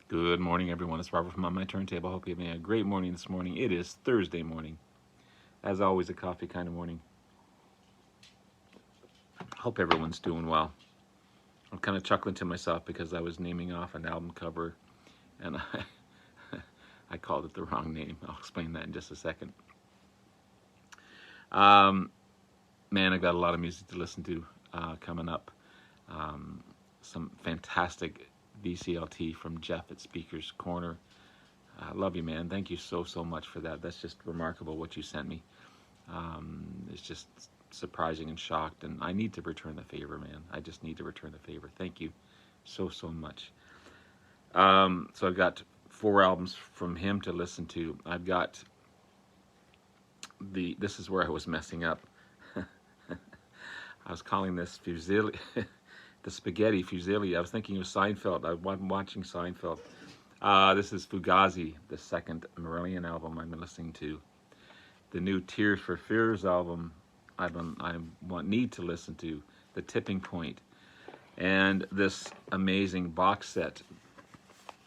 Good morning, everyone. It's Robert from On My Turntable. I hope you're having a great morning this morning. It is Thursday morning. As always, a coffee kind of morning. Hope everyone's doing well. I'm kind of chuckling to myself because I was naming off an album cover and I called it the wrong name. I'll explain that in just a second. Man, I got a lot of music to listen to coming up. Some fantastic VCLT from Jeff at Speaker's Corner. I love you, man. Thank you so much for that. That's just remarkable what you sent me. It's just surprising and shocked, and I need to return the favor, man. I just need to return the favor. Thank you so much. So I've got 4 albums from him to listen to. I've got this is where I was messing up. I was calling this Fusilli, the Spaghetti Fusilli. I was thinking of Seinfeld. I wasn't watching Seinfeld. This is Fugazi, the second Marillion album I'm listening to. The new Tears for Fears album I need to listen to, The Tipping Point, and this amazing box set,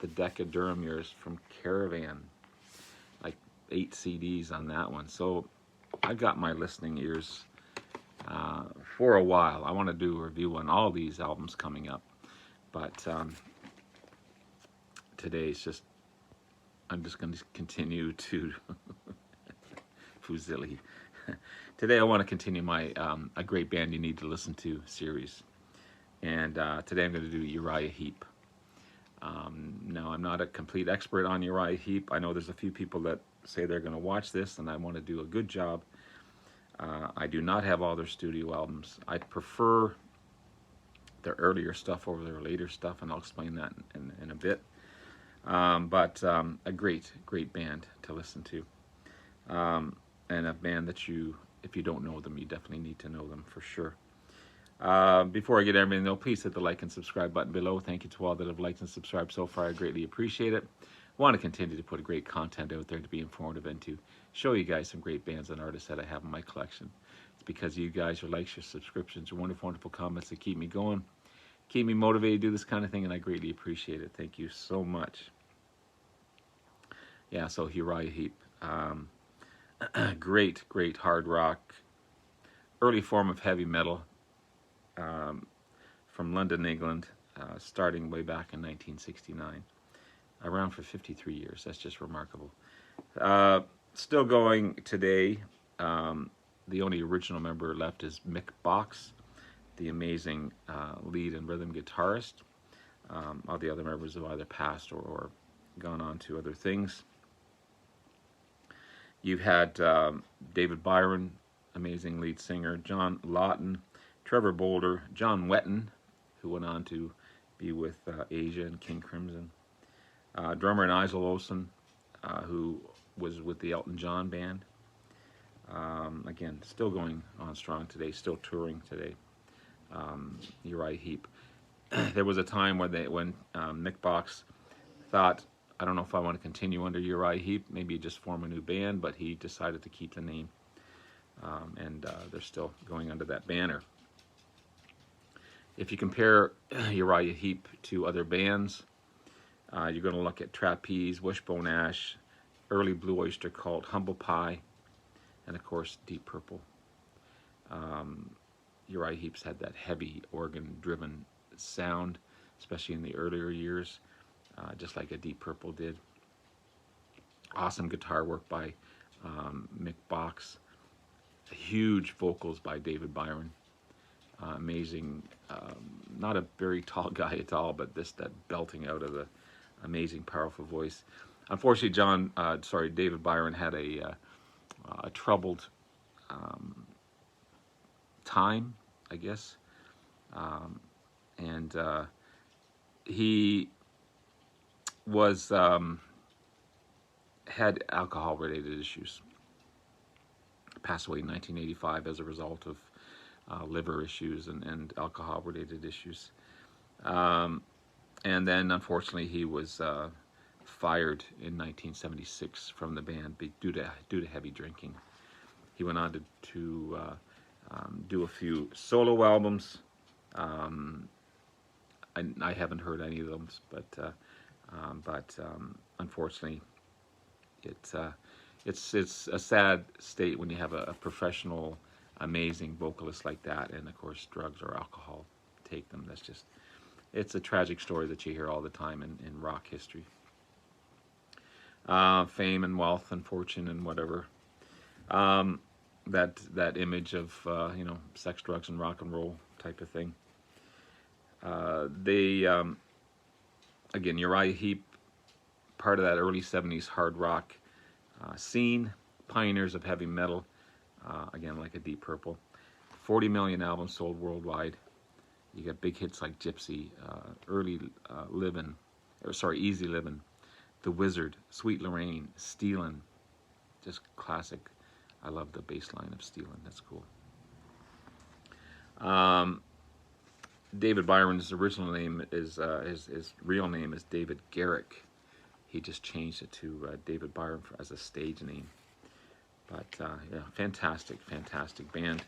the Decadurum years from Caravan, like 8 CDs on that one. So I've got my listening ears for a while. I want to do a review on all these albums coming up, but today's just, I'm just going to continue to Fusilli. Today I want to continue my A Great Band You Need to Listen to series. And today I'm going to do Uriah Heep. Now, I'm not a complete expert on Uriah Heep. I know there's a few people that say they're going to watch this, and I want to do a good job. I do not have all their studio albums. I prefer their earlier stuff over their later stuff, and I'll explain that in a bit. But a great band to listen to. And a band that if you don't know them, you definitely need to know them for sure. Before I get everything though, please hit the like and subscribe button below. Thank you to all that have liked and subscribed so far. I greatly appreciate it. I want to continue to put great content out there to be informative and to show you guys some great bands and artists that I have in my collection. It's because of you guys, your likes, your subscriptions, your wonderful comments that keep me going, keep me motivated to do this kind of thing, and I greatly appreciate it. Thank you so much. Yeah, so Uriah Heep. Great hard rock, early form of heavy metal from London, England, starting way back in 1969. Around for 53 years. That's just remarkable. Still going today. The only original member left is Mick Box, the amazing lead and rhythm guitarist. All the other members have either passed or gone on to other things. You've had David Byron, amazing lead singer, John Lawton, Trevor Bolder, John Wetton, who went on to be with Asia and King Crimson, drummer Nigel Olsson, who was with the Elton John band. Again, still going on strong today, still touring today. Uriah Heep. There was a time when Mick Box thought, I don't know if I want to continue under Uriah Heep, maybe just form a new band, but he decided to keep the name, and they're still going under that banner. If you compare Uriah Heep to other bands, you're going to look at Trapeze, Wishbone Ash, early Blue Oyster Cult, Humble Pie, and of course Deep Purple. Uriah Heep's had that heavy organ-driven sound, especially in the earlier years. Just like a Deep Purple did. Awesome guitar work by Mick Box. Huge vocals by David Byron. Amazing, not a very tall guy at all, but that belting out of the amazing, powerful voice. Unfortunately, David Byron had a troubled time, I guess, and he was had alcohol-related issues. Passed away in 1985 as a result of liver issues and alcohol-related issues. And then, unfortunately, he was fired in 1976 from the band due to heavy drinking. He went on to do a few solo albums. I haven't heard any of them, but but unfortunately, it's it's a sad state when you have a professional, amazing vocalist like that, and of course, drugs or alcohol take them. That's just it's a tragic story that you hear all the time in rock history. Fame and wealth and fortune and whatever. Um, that image of sex, drugs, and rock and roll type of thing. They again Uriah Heep, part of that early '70s hard rock scene, pioneers of heavy metal. Again, like a Deep Purple. 40 million albums sold worldwide. You got big hits like Gypsy, early Livin', or sorry, Easy Livin', The Wizard, Sweet Lorraine, Stealin', just classic. I love the bass line of Stealin'. That's cool. David Byron's original name is his real name is David Garrick. He just changed it to David Byron as a stage name. But yeah, fantastic, fantastic band.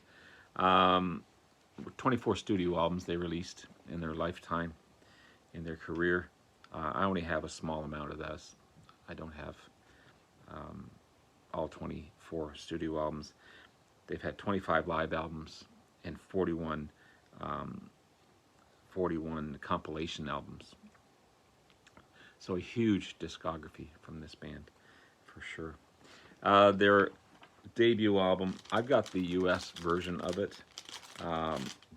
24 studio albums they released in their lifetime, in their career. I only have a small amount of those. I don't have all 24 studio albums. They've had 25 live albums and 41 compilation albums. So a huge discography from this band, for sure. Their debut album, I've got the US version of it.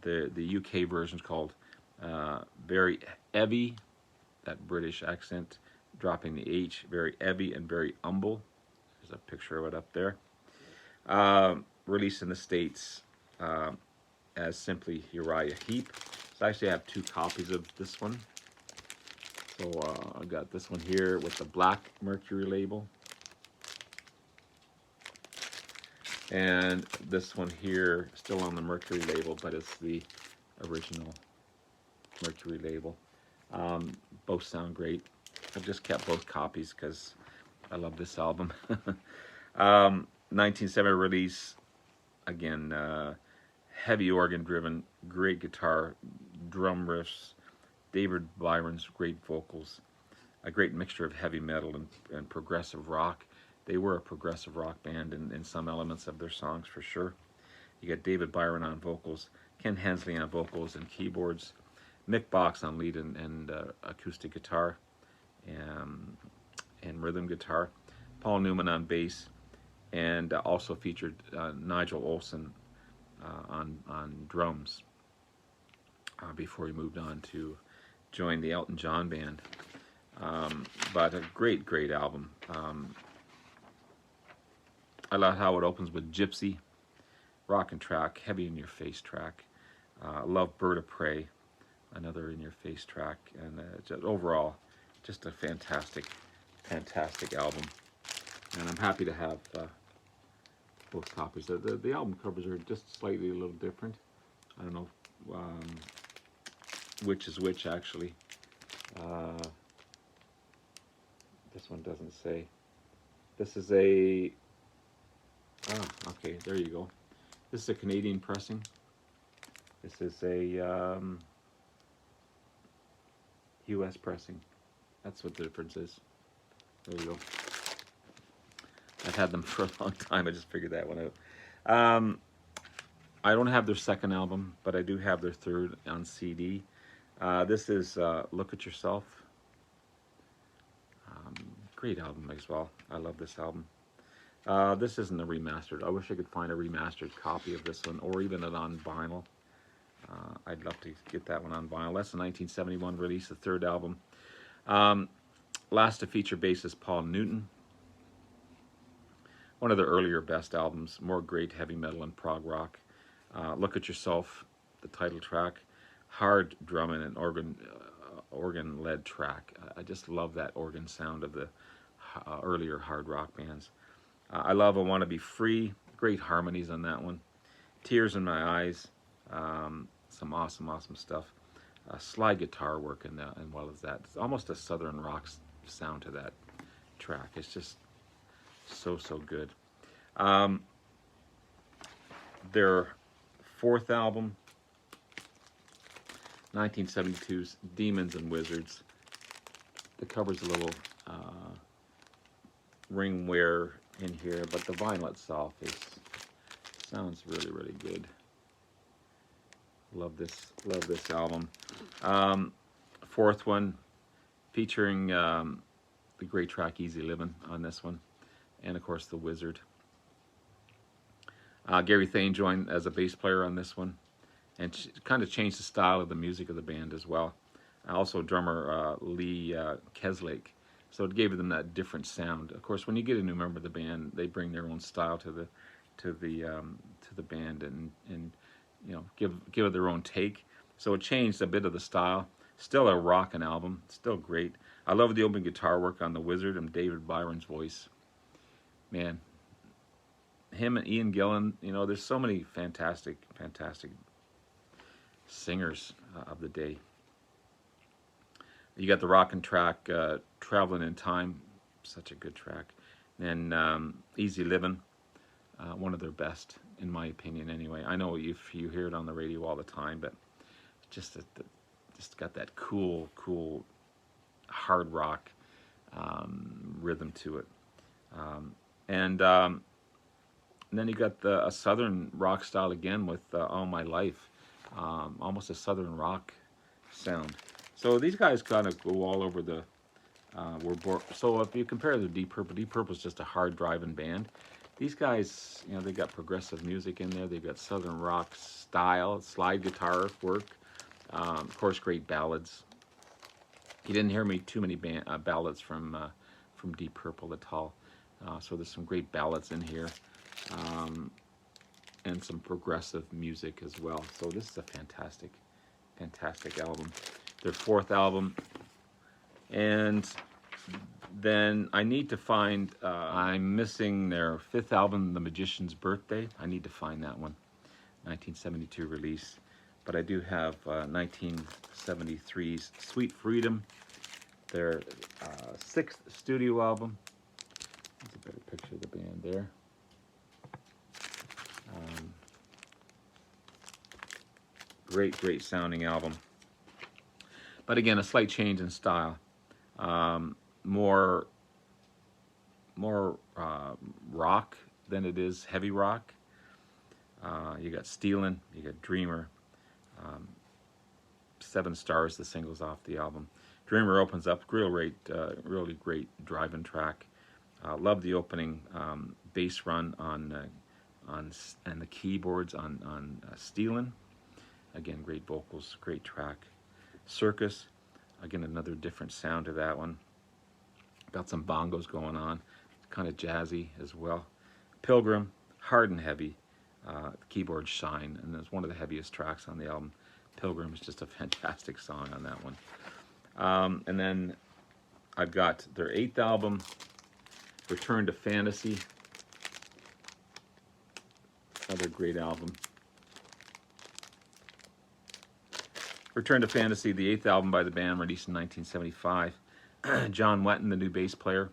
The UK version is called Very Heavy, that British accent, dropping the H, Very Heavy and Very Humble. There's a picture of it up there. Released in the States as simply Uriah Heep. So I actually have 2 copies of this one. So I got this one here with the black Mercury label. And this one here, still on the Mercury label, but it's the original Mercury label. Both sound great. I've just kept both copies because I love this album. 1970 release, again, heavy organ driven, great guitar, drum riffs, David Byron's great vocals, a great mixture of heavy metal and progressive rock. They were a progressive rock band in some elements of their songs, for sure. You got David Byron on vocals, Ken Hensley on vocals and keyboards, Mick Box on lead and acoustic guitar and rhythm guitar, Paul Newman on bass, and also featured Nigel Olsson on drums before he moved on to join the Elton John band. But a great, great album. I love how it opens with Gypsy, rockin' track, heavy in your face track. Love Bird of Prey, another in your face track, and just overall, just a fantastic, fantastic album. And I'm happy to have both copies. The album covers are just slightly a little different. I don't know which is which, actually. This one doesn't say. This is a... Oh, okay, there you go. This is a Canadian pressing. This is a US pressing. That's what the difference is. There you go. I've had them for a long time. I just figured that one out. I don't have their second album, but I do have their third on CD. This is Look at Yourself. Great album as well. I love this album. This isn't a remastered. I wish I could find a remastered copy of this one, or even it on vinyl. I'd love to get that one on vinyl. That's a 1971 release, the third album. Last to feature bassist Paul Newton. One of their earlier best albums, more great heavy metal and prog rock. Look at Yourself, the title track. Hard drumming and organ-led track. I just love that organ sound of the earlier hard rock bands. I love I Want to Be Free. Great harmonies on that one. Tears in My Eyes. Some awesome, awesome stuff. Slide guitar work and well as that. It's almost a southern rock sound to that track. It's just so, so good. Their fourth album, 1972's Demons and Wizards. The cover's a little ring wear in here, but the vinyl itself sounds really, really good. Love this album. Fourth one, featuring the great track Easy Livin' on this one, and of course The Wizard. Gary Thane joined as a bass player on this one, and kind of changed the style of the music of the band as well. Also drummer Lee Keslake, so it gave them that different sound. Of course, when you get a new member of the band, they bring their own style to the band, and you know, give it their own take. So it changed a bit of the style. Still a rockin' album, still great. I love the opening guitar work on The Wizard and David Byron's voice. Man, him and Ian Gillan, you know, there's so many fantastic singers of the day. You got the rockin' track, Traveling in Time, such a good track. And Easy Livin', one of their best, in my opinion anyway. I know if you hear it on the radio all the time, but just got that cool hard rock rhythm to it. And then you got a southern rock style again with All My Life, almost a southern rock sound. So these guys kind of go all over the. So if you compare the Deep Purple is just a hard driving band. These guys, you know, they got progressive music in there. They've got southern rock style, slide guitar work, of course, great ballads. You didn't hear me too many ballads from Deep Purple at all. So there's some great ballads in here, and some progressive music as well. So this is a fantastic album. Their fourth album. And then I need to find, I'm missing their fifth album, The Magician's Birthday. I need to find that one, 1972 release. But I do have 1973's Sweet Freedom, their sixth studio album. That's a better picture of the band there. Great sounding album. But again, a slight change in style. More rock than it is heavy rock. You got Stealin', you got Dreamer. 7 stars, the singles off the album. Dreamer opens up, really great driving track. Love the opening bass run on and the keyboards on Stealin'. Again, great vocals, great track. Circus, again, another different sound to that one. Got some bongos going on, kind of jazzy as well. Pilgrim, hard and heavy. The keyboards shine, and it's one of the heaviest tracks on the album. Pilgrim is just a fantastic song on that one. And then I've got their 8th album, Return to Fantasy. Another great album. Return to Fantasy, the 8th album by the band, released in 1975. John Wetton, the new bass player.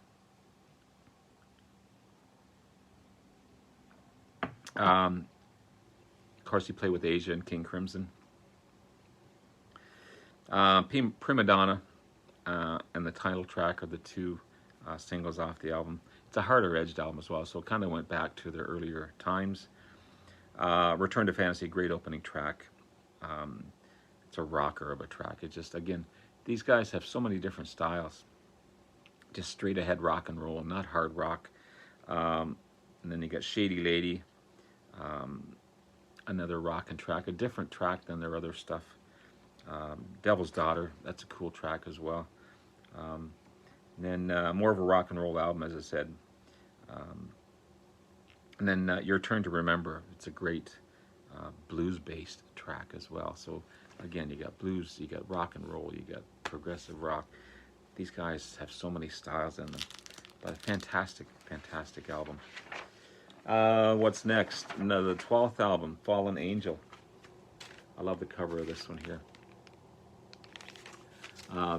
Of course, he played with Asia and King Crimson. Prima Donna and the title track are the 2 singles off the album. It's a harder edged album as well, so it kind of went back to their earlier times. Return to Fantasy, great opening track. It's a rocker of a track. It just, again, these guys have so many different styles. Just straight ahead rock and roll, not hard rock. And then you got Shady Lady, another rockin' track, a different track than their other stuff. Devil's Daughter, that's a cool track as well. And then more of a rock and roll album, as I said. And then Your Turn to Remember, it's a great blues-based track as well. So again, you got blues, you got rock and roll, you got progressive rock. These guys have so many styles in them. But a fantastic album. What's next? The 12th album, Fallen Angel. I love the cover of this one here.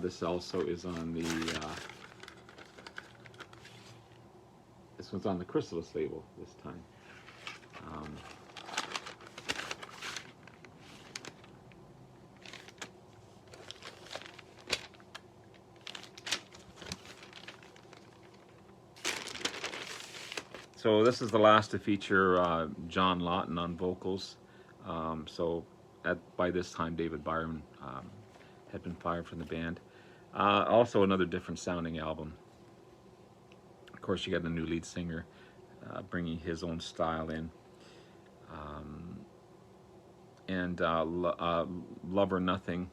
This also is on the this one's on the Chrysalis label this time. So this is the last to feature John Lawton on vocals. By this time, David Byron had been fired from the band. Also another different sounding album. Of course, you got the new lead singer bringing his own style in. Love or Nothing,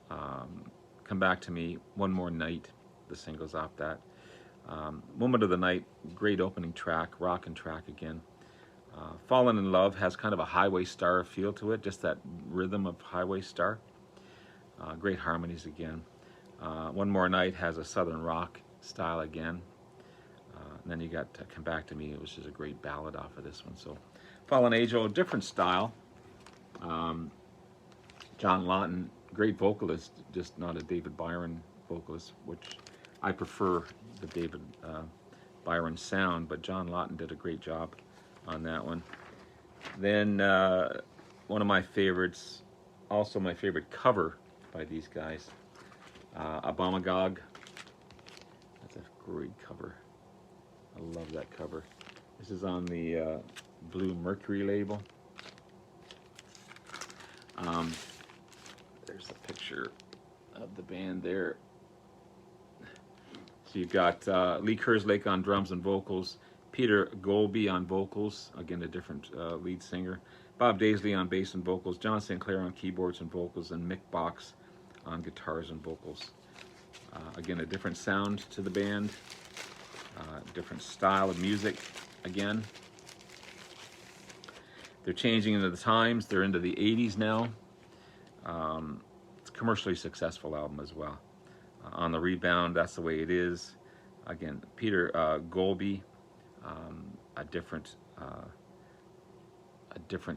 Come Back to Me, One More Night, the singles off that. Moment of the Night, great opening track, rockin' track again. Fallen in Love has kind of a Highway Star feel to it, just that rhythm of Highway Star. Great harmonies again. One More Night has a Southern rock style again. And then you got Come Back to Me, which is a great ballad off of this one. So Fallen Angel, different style. John Lawton, great vocalist, just not a David Byron vocalist, which I prefer the David Byron sound, but John Lawton did a great job on that one. Then one of my favorites, also my favorite cover by these guys, Abominog. That's a great cover. I love that cover. This is on the Blue Mercury label. There's a picture of the band there. So you've got Lee Kerslake on drums and vocals, Peter Golby on vocals, again a different lead singer, Bob Daisley on bass and vocals, John St. Clair on keyboards and vocals, and Mick Box on guitars and vocals. Again, a different sound to the band, different style of music again. They're changing into the times. They're into the 80s now. It's a commercially successful album as well. On the Rebound, That's the Way It Is. Again, Peter Golby, a different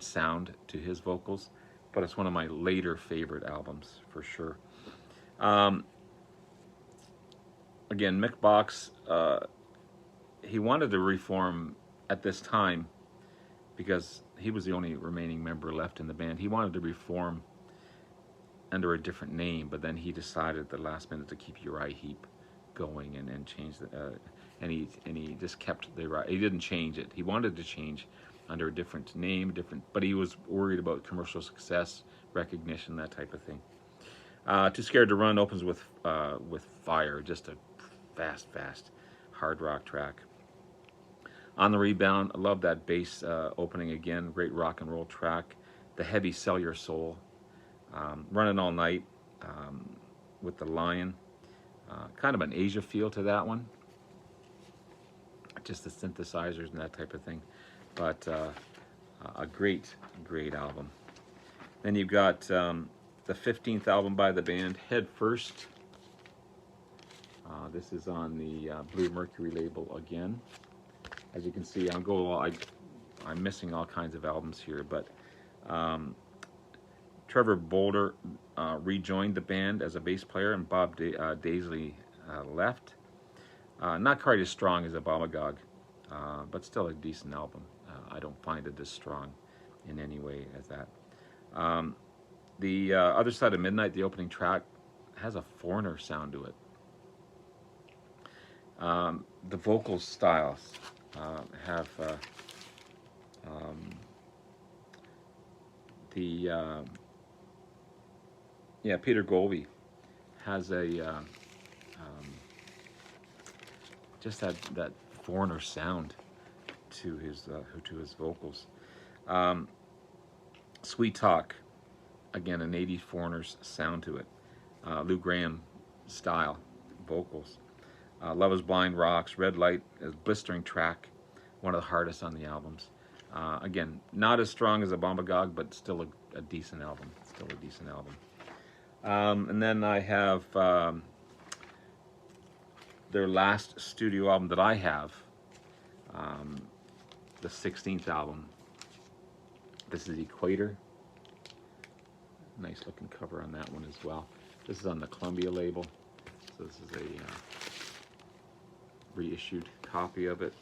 sound to his vocals, but it's one of my later favorite albums for sure. Again, Mick Box, he wanted to reform at this time because he was the only remaining member left in the band. He wanted to reform under a different name, but then he decided at the last minute to keep Uriah Heep going and change the and he just kept the he didn't change it. He wanted to change under a different name, but he was worried about commercial success, recognition, that type of thing. Too Scared to Run opens with Fire, just a fast hard rock track. On the Rebound, I love that bass opening again, great rock and roll track. The heavy Sell Your Soul. Running All Night with the Lion. Kind of an Asia feel to that one. Just the synthesizers and that type of thing. But a great album. Then you've got the 15th album by the band, Head First. This is on the Blue Mercury label again. As you can see, I'm missing all kinds of albums here, but Trevor Bolder rejoined the band as a bass player, and Bob Daisley left. Not quite as strong as Abominog, but still a decent album. I don't find it as strong in any way as that. The Other Side of Midnight, the opening track, has a Foreigner sound to it. The vocal styles have Peter Golby has a just that Foreigner sound to his vocals. Sweet Talk, again an 80s Foreigners sound to it. Lou Gramm style vocals. Love Is Blind rocks. Red Light is a blistering track, one of the hardest on the albums. Again, not as strong as Abominog, but still a decent album. And then I have their last studio album that I have, the 16th album. This is Equator. Nice looking cover on that one as well. This is on the Columbia label. So this is a reissued copy of it.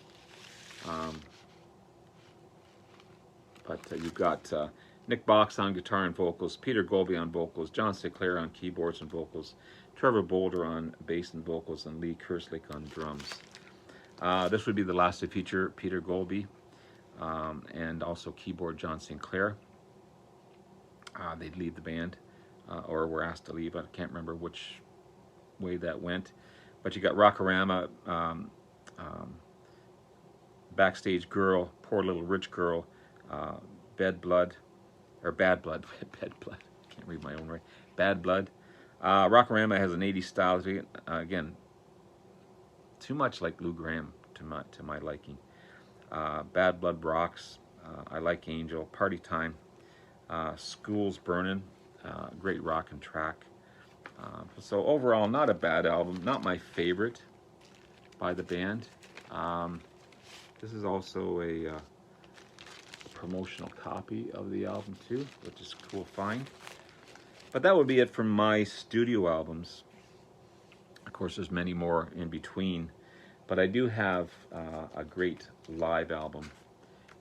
But you've got Nick Box on guitar and vocals, Peter Golby on vocals, John St. Clair on keyboards and vocals, Trevor Bolder on bass and vocals, and Lee Kerslake on drums. This would be the last to feature Peter Golby, and also keyboard John Sinclair. They'd leave the band, or were asked to leave. I can't remember which way that went. But you got Rockorama, Backstage Girl, Poor Little Rich Girl, Bed Blood, or Bad Blood, Bed Blood. Can't read my own right. Bad Blood. Rockorama has an 80s style. Again, too much like Lou Gramm to my liking. Bad Blood rocks. I Like Angel. Party Time. School's Burnin'. Great rockin' track. So overall, not a bad album. Not my favorite by the band. This is also a promotional copy of the album too, which is a cool find. But that would be it for my studio albums. Of course, there's many more in between, but I do have a great live album.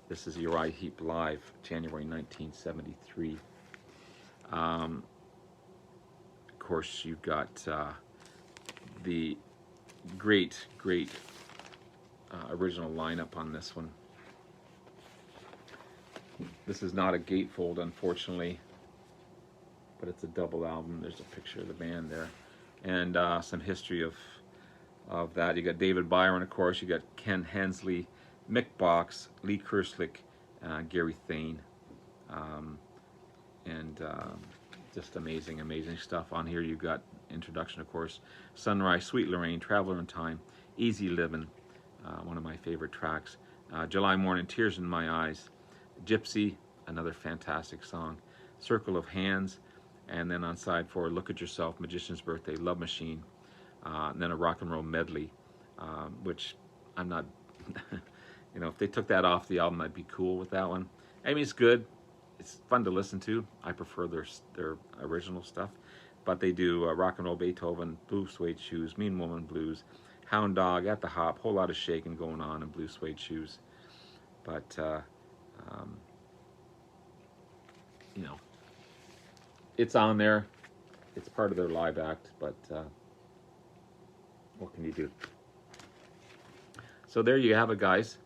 This is Uriah Heep Live, January 1973. Of course, you've got the great original lineup on this one. This is not a gatefold, unfortunately, but it's a double album. There's a picture of the band there, and some history of that. You got David Byron, of course. You got Ken Hensley, Mick Box, Lee Kerslick, Gary Thane, and just amazing stuff on here. You've got introduction, of course, Sunrise, Sweet Lorraine, Traveler in Time, Easy Livin', one of my favorite tracks, July Morning, Tears in My Eyes, Gypsy, another fantastic song, Circle of Hands, and then on side 4, Look at Yourself, Magician's Birthday, Love Machine, and then a rock and roll medley, which I'm not, you know, if they took that off the album, I'd be cool with that one. I mean, it's good. It's fun to listen to. I prefer their original stuff. But they do Rock and Roll Beethoven, Blue Suede Shoes, Mean Woman Blues, Hound Dog, At the Hop, whole lot of shaking going on in Blue Suede Shoes. But, you know, it's on there. It's part of their live act, but what can you do? So there you have it, guys.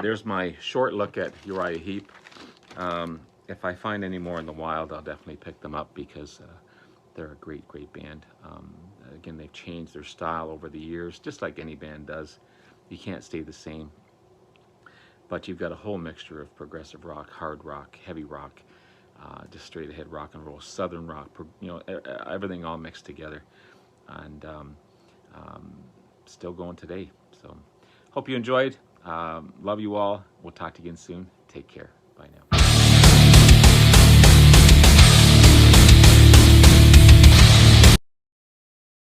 There's my short look at Uriah Heep. If I find any more in the wild, I'll definitely pick them up because they're a great band. Again, they've changed their style over the years, just like any band does. You can't stay the same. But you've got a whole mixture of progressive rock, hard rock, heavy rock, just straight ahead rock and roll, southern rock, you know, everything all mixed together. And still going today. So hope you enjoyed. Love you all. We'll talk to you again soon. Take care. Bye now.